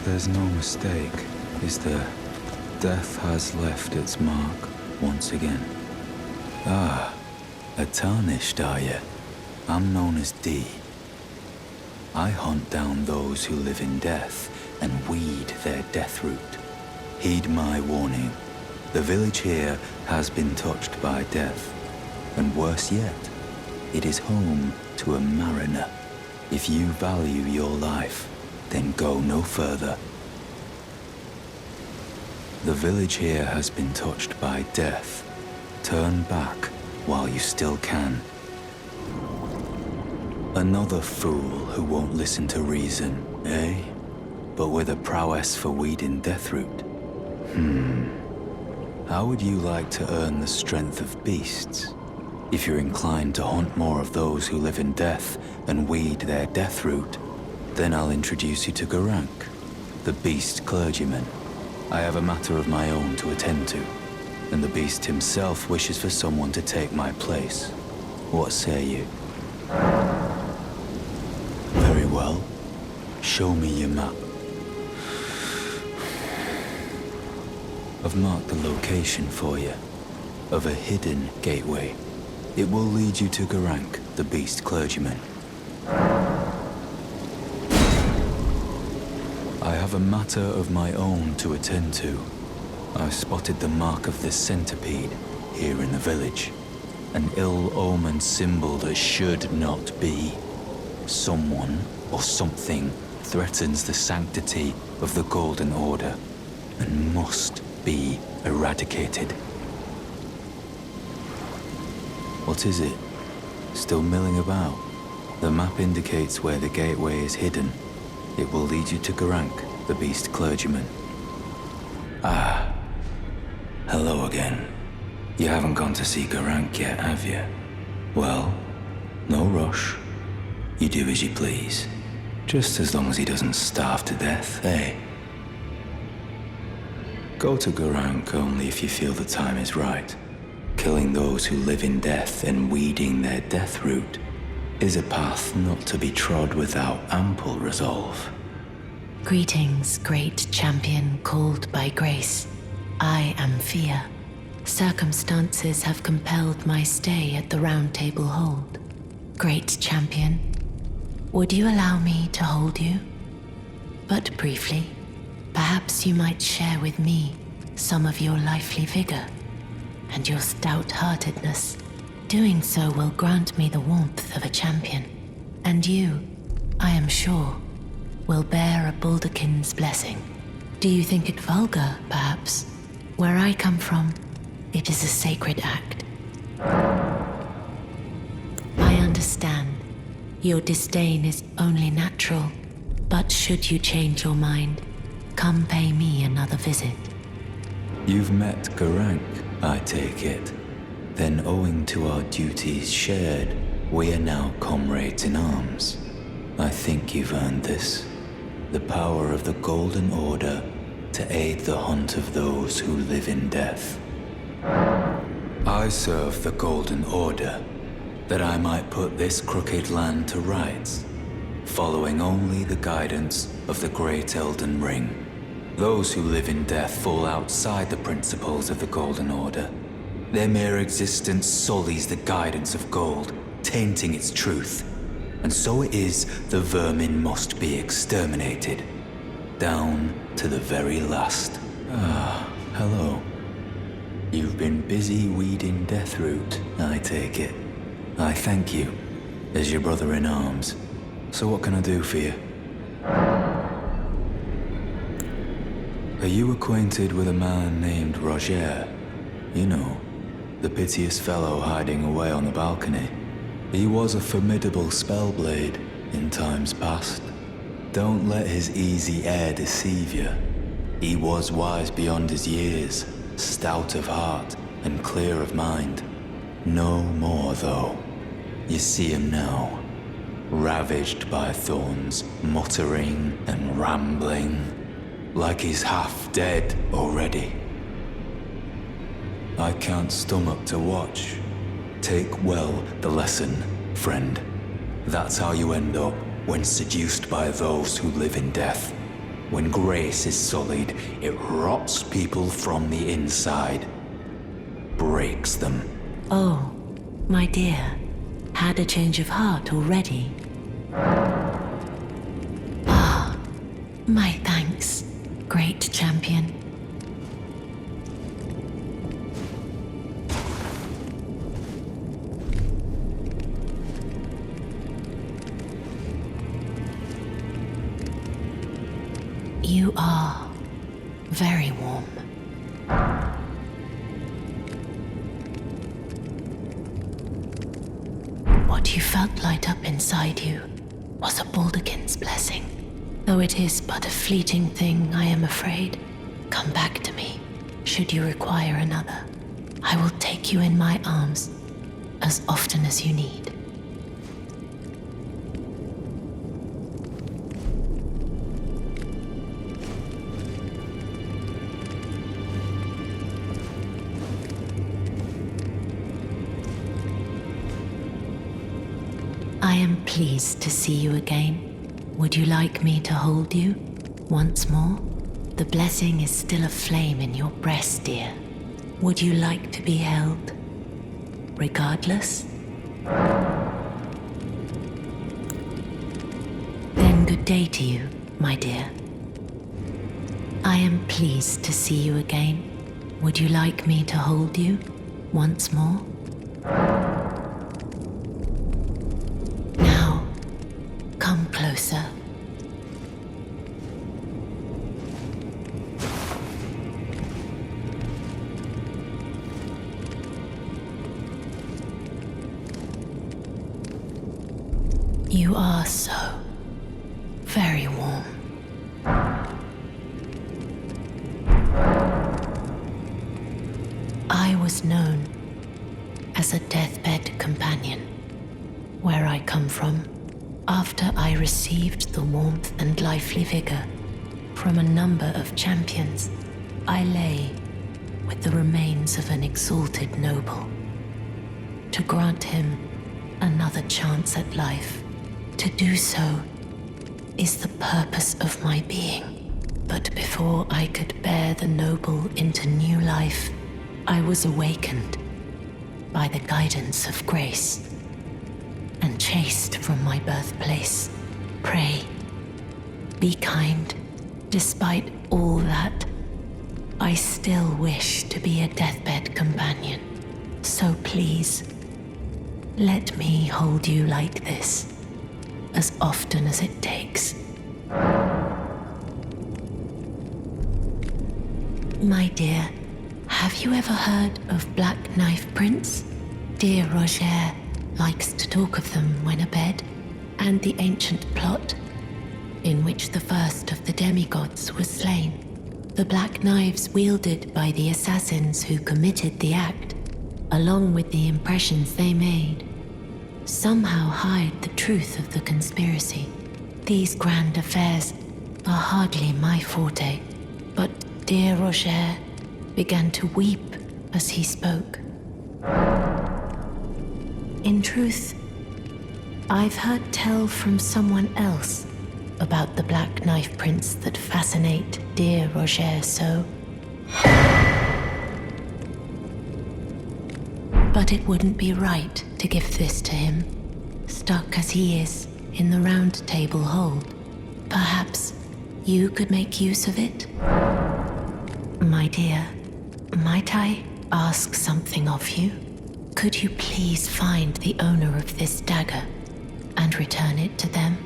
There's no mistake, is there? Death has left its mark once again. Ah, a tarnished, are you? I'm known as D. I hunt down those who live in death and weed their death root. Heed my warning. The village here has been touched by death. And worse yet, it is home to a mariner. If you value your life, then go no further. The village here has been touched by death. Turn back while you still can. Another fool who won't listen to reason, eh? But with a prowess for weeding deathroot. How would you like to earn the strength of beasts? If you're inclined to hunt more of those who live in death and weed their deathroot, then I'll introduce you to Garank, the beast clergyman. I have a matter of my own to attend to, and the beast himself wishes for someone to take my place. What say you? Very well. Show me your map. I've marked the location for you, of a hidden gateway. It will lead you to Garank, the beast clergyman. I have a matter of my own to attend to. I spotted the mark of this centipede here in the village. An ill-omened symbol that should not be. Someone or something threatens the sanctity of the Golden Order and must be eradicated. What is it? Still milling about? The map indicates where the gateway is hidden. It will lead you to Garank, the beast clergyman. Ah, hello again. You haven't gone to see Garank yet, have you? Well, no rush. You do as you please. Just as long as he doesn't starve to death, eh? Go to Garank only if you feel the time is right. Killing those who live in death and weeding their death root is a path not to be trod without ample resolve. Greetings, great champion called by grace. I am Fear. Circumstances have compelled my stay at the Round Table Hold. Great champion, would you allow me to hold you? But briefly, perhaps you might share with me some of your lively vigor and your stout-heartedness. Doing so will grant me the warmth of a champion, and you, I am sure, will bear a Baldakin's blessing. Do you think it vulgar, perhaps? Where I come from, it is a sacred act. I understand. Your disdain is only natural, but should you change your mind, come pay me another visit. You've met Garank, I take it. Then owing to our duties shared, we are now comrades in arms. I think you've earned this. The power of the Golden Order to aid the hunt of those who live in death. I serve the Golden Order, that I might put this crooked land to rights, following only the guidance of the great Elden Ring. Those who live in death fall outside the principles of the Golden Order. Their mere existence sullies the guidance of gold, tainting its truth. And so it is the vermin must be exterminated, down to the very last. Ah, hello. You've been busy weeding deathroot, I take it. I thank you, as your brother in arms. So what can I do for you? Are you acquainted with a man named Roger? You know, the piteous fellow hiding away on the balcony. He was a formidable spellblade in times past. Don't let his easy air deceive you. He was wise beyond his years, stout of heart and clear of mind. No more, though. You see him now, ravaged by thorns, muttering and rambling, like he's half dead already. I can't stomach to watch. Take well the lesson, friend. That's how you end up when seduced by those who live in death. When grace is sullied, it rots people from the inside. Breaks them. Oh, my dear. Had a change of heart already? Ah, my thanks, great champion. You are very warm. What you felt light up inside you was a Baldakin's blessing. Though it is but a fleeting thing, I am afraid. Come back to me, should you require another. I will take you in my arms as often as you need. I am pleased to see you again. Would you like me to hold you once more? The blessing is still aflame in your breast, dear. Would you like to be held, regardless? Then good day to you, my dear. I am pleased to see you again. Would you like me to hold you once more? Come closer. You are so very warm. I was known as a deathbed companion where I come from. After I received the warmth and lively vigor from a number of champions, I lay with the remains of an exalted noble. To grant him another chance at life, to do so is the purpose of my being. But before I could bear the noble into new life, I was awakened by the guidance of grace and chased from my birthplace. Pray, be kind. Despite all that, I still wish to be a deathbed companion. So please, let me hold you like this, as often as it takes. My dear, have you ever heard of Black Knife Prince? Dear Roger likes to talk of them when abed, and the ancient plot in which the first of the demigods was slain. The black knives wielded by the assassins who committed the act, along with the impressions they made, somehow hide the truth of the conspiracy. These grand affairs are hardly my forte, but dear Roger began to weep as he spoke. In truth, I've heard tell from someone else about the Black Knife Prince that fascinate dear Roger so. But it wouldn't be right to give this to him, stuck as he is in the Round Table hold. Perhaps you could make use of it? My dear, might I ask something of you? Could you please find the owner of this dagger and return it to them?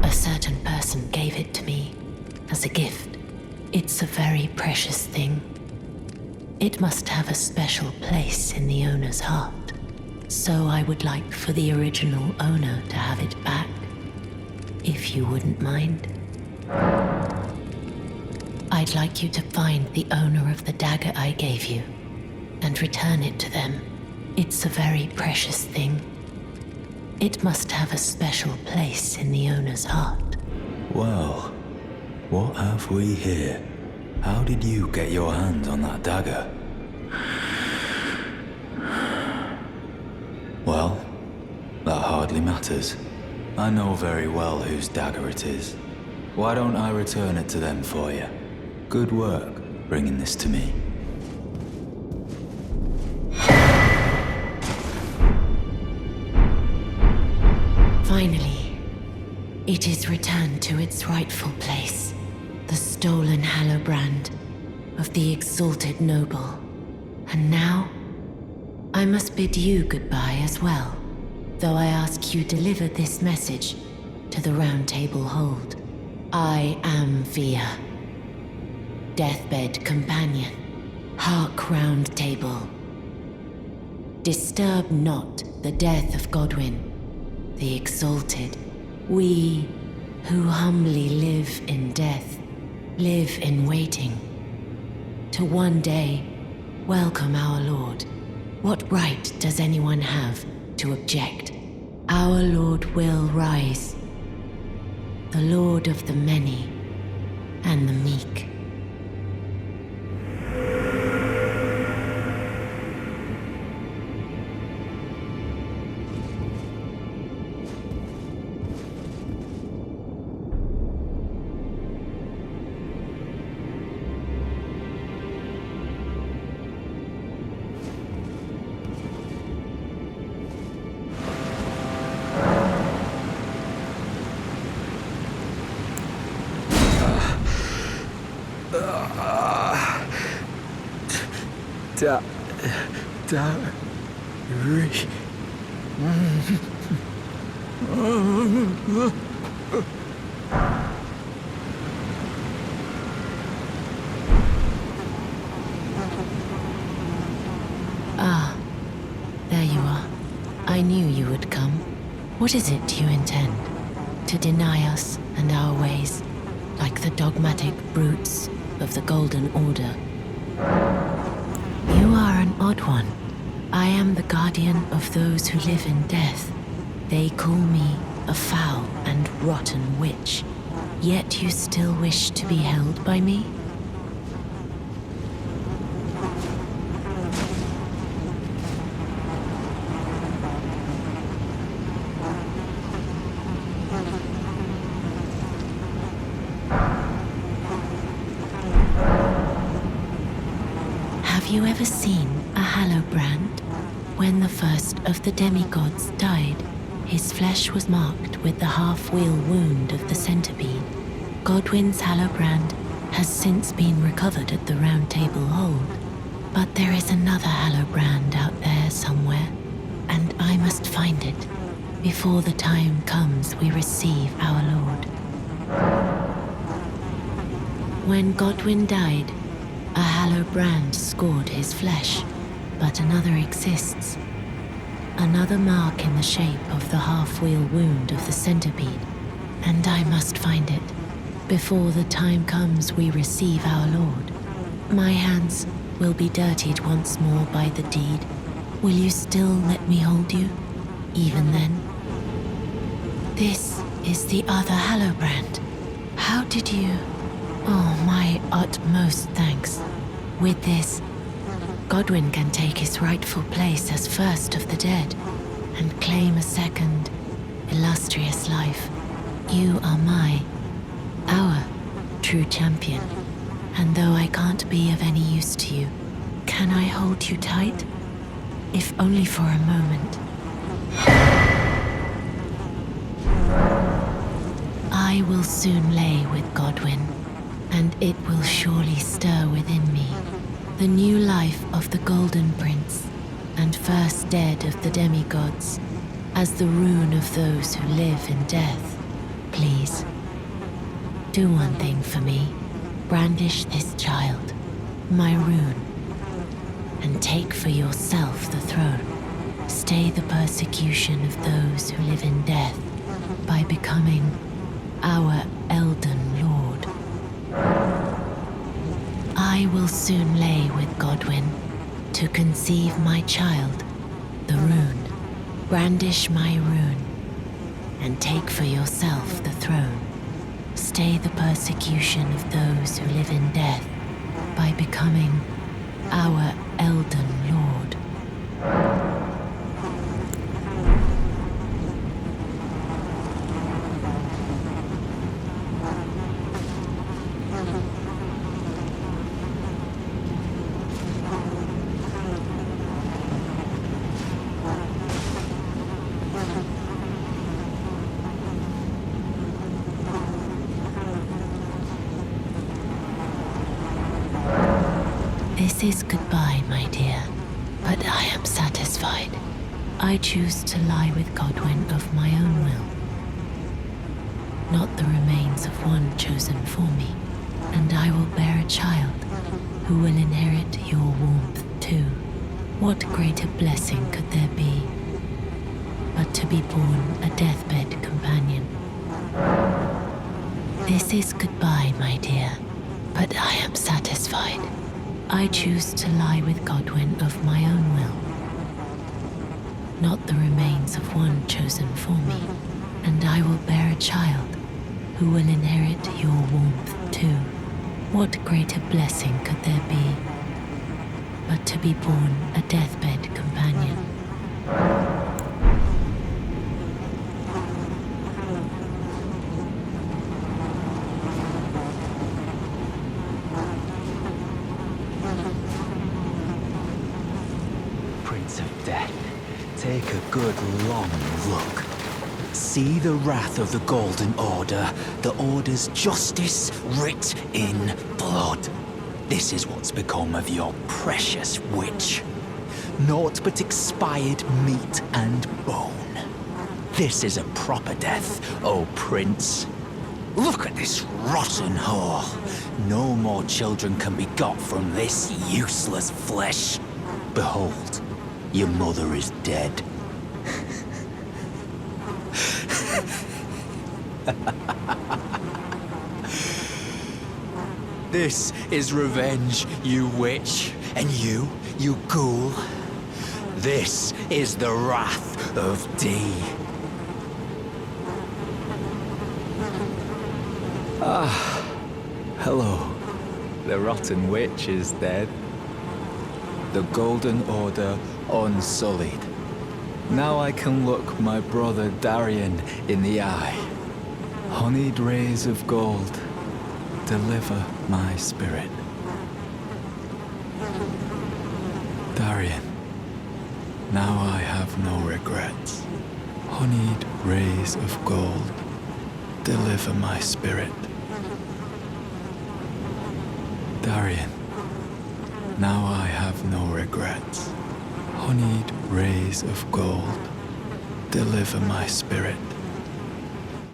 A certain person gave it to me as a gift. It's a very precious thing. It must have a special place in the owner's heart. So I would like for the original owner to have it back, if you wouldn't mind. I'd like you to find the owner of the dagger I gave you and return it to them. It's a very precious thing. It must have a special place in the owner's heart. Well, what have we here? How did you get your hands on that dagger? Well, that hardly matters. I know very well whose dagger it is. Why don't I return it to them for you? Good work bringing this to me. Finally, it is returned to its rightful place. The stolen Hallowbrand of the exalted noble. And now, I must bid you goodbye as well, though I ask you deliver this message to the Round Table Hold. I am Fia, deathbed companion, hark Round Table. Disturb not the death of Godwyn, the exalted. We who humbly live in death, live in waiting, to one day welcome our Lord. What right does anyone have to object? Our Lord will rise, the Lord of the many and the meek. Ah, there you are. I knew you would come. What is it you intend? To deny us and our ways, like the dogmatic brutes of the Golden Order? You are an odd one. I am the guardian of those who live in death. They call me a foul and rotten witch. Yet you still wish to be held by me? Have you ever seen a Hallowbrand? When the first of the demigods died, his flesh was marked with the half-wheel wound of the centipede. Godwyn's Hallowbrand has since been recovered at the Round Table Hold, but there is another Hallowbrand out there somewhere, and I must find it before the time comes we receive our Lord. When Godwyn died, a Hallowbrand scored his flesh, but another exists. Another mark in the shape of the half-wheel wound of the centipede, and I must find it before the time comes we receive our Lord. My hands will be dirtied once more by the deed. Will you still let me hold you, even then? This is the other Hallowbrand. How did you... Oh, my utmost thanks. With this, Godwyn can take his rightful place as first of the dead and claim a second, illustrious life. You are our true champion. And though I can't be of any use to you, can I hold you tight? If only for a moment. I will soon lay with Godwyn, and it will surely stir within me the new life of the Golden Prince and first dead of the demigods, as the rune of those who live in death. Please, do one thing for me. Brandish this child, my rune, and take for yourself the throne. Stay the persecution of those who live in death by becoming our Elden Lord. I will soon lay with Godwyn to conceive my child, the rune. Brandish my rune, and take for yourself the throne. Stay the persecution of those who live in death by becoming our Elden Lord. This is goodbye, my dear, but I am satisfied. I choose to lie with Godwin of my own will, not the remains of one chosen for me, and I will bear a child who will inherit your warmth too. What greater blessing could there be but to be born a deathbed companion? This is goodbye, my dear, but I am satisfied. I choose to lie with Godwin of my own will, not the remains of one chosen for me, and I will bear a child who will inherit your warmth too. What greater blessing could there be but to be born a deathbed companion? Prince of Death, take a good long look. See the wrath of the Golden Order, the Order's justice writ in blood. This is what's become of your precious witch. Naught but expired meat and bone. This is a proper death, O Prince. Look at this rotten whore. No more children can be got from this useless flesh. Behold, your mother is dead. This is revenge, you witch, and you ghoul. This is the wrath of D. Hello. The rotten witch is dead. The Golden Order unsullied. Now I can look my brother Darien in the eye. Honeyed rays of gold, deliver my spirit. Darien, now I have no regrets. Honeyed rays of gold, deliver my spirit. Darien, now I have no regrets. Honeyed rays of gold, deliver my spirit.